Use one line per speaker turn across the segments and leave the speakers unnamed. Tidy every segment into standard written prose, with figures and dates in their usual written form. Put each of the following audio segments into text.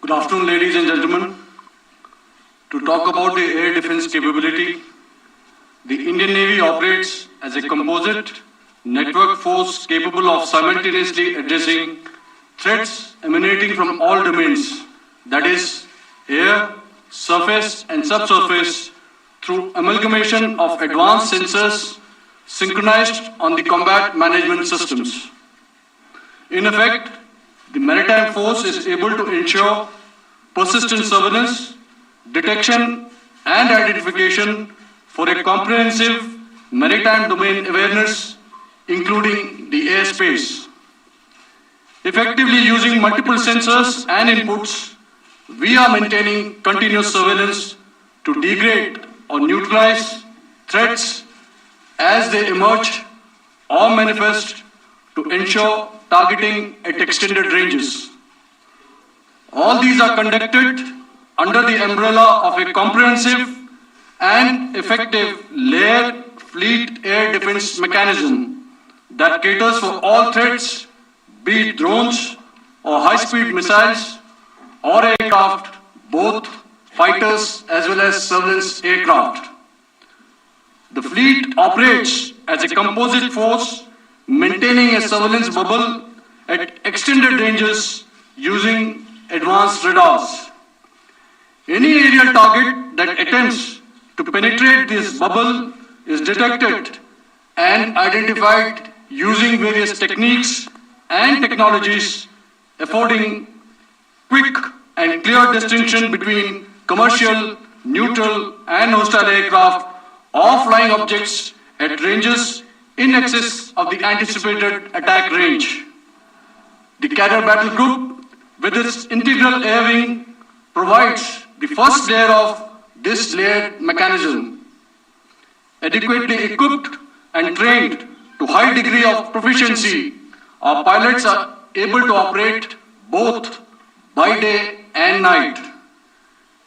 Good afternoon, ladies and gentlemen. To talk about the air defense capability, the Indian Navy operates as a composite network force capable of simultaneously addressing threats emanating from all domains, that is, air, surface and subsurface, through amalgamation of advanced sensors synchronized on the combat management systems. In effect, the maritime force is able to ensure persistent surveillance, detection and identification for a comprehensive maritime domain awareness, including the airspace. Effectively using multiple sensors and inputs, we are maintaining continuous surveillance to degrade or neutralize threats as they emerge or manifest, to ensure targeting at extended ranges. All these are conducted under the umbrella of a comprehensive and effective layered fleet air defense mechanism that caters for all threats, be it drones or high-speed missiles or aircraft, both fighters as well as surveillance aircraft. The fleet operates as a composite force, maintaining a surveillance bubble at extended ranges using advanced radars. Any aerial target that attempts to penetrate this bubble is detected and identified using various techniques and technologies, affording quick and clear distinction between commercial, neutral and hostile aircraft or flying objects at ranges in excess of the anticipated attack range. The Carrier Battle Group, with its integral air wing, provides the first layer of this layered mechanism. Adequately equipped and trained to high degree of proficiency, our pilots are able to operate both by day and night.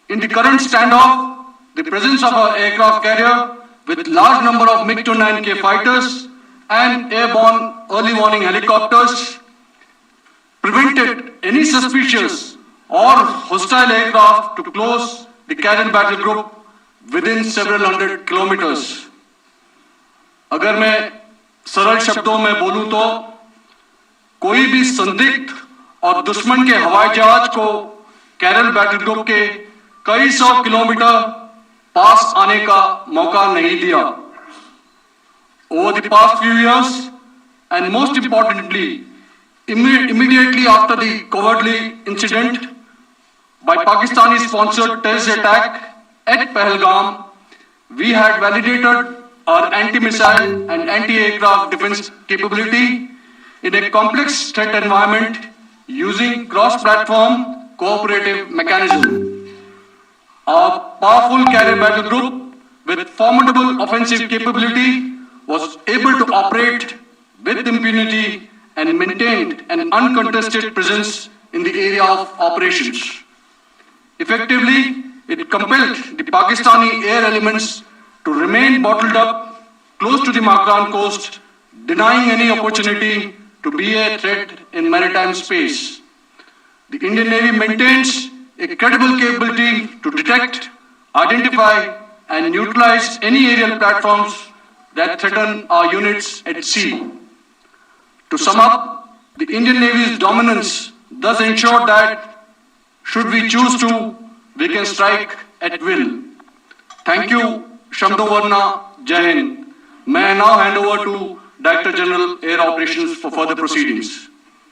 In the current standoff, the presence of our aircraft carrier with large number of MiG-29K fighters and airborne early warning helicopters prevented any suspicious or hostile aircraft to close the Carrier Battle Group within several hundred kilometers. अगर मैं सरल शब्दों में बोलूं तो कोई भी संदिग्ध और दुश्मन के हवाई जहाज को कैरल बैटल ग्रुप के कई सौ किलोमीटर पास आने का मौका नहीं दिया. Over the past few years, and most importantly, immediately after the cowardly incident by Pakistani-sponsored terrorist attack at Pahalgam, we had validated our anti-missile and anti-aircraft defense capability in a complex threat environment using cross-platform cooperative mechanism. Our powerful Carrier Battle Group with formidable offensive capability was able to operate with impunity and maintained an uncontested presence in the area of operations. Effectively, it compelled the Pakistani air elements to remain bottled up close to the Makran coast, denying any opportunity to be a threat in maritime space. The Indian Navy maintains a credible capability to detect, identify and neutralize any aerial platforms that threaten our units at sea. To sum up, the Indian Navy's dominance thus ensured that, should we choose to, we can strike at will. Thank you, Shamdo Varna, Jai Hind. May I now hand over to Director General Air Operations for further proceedings.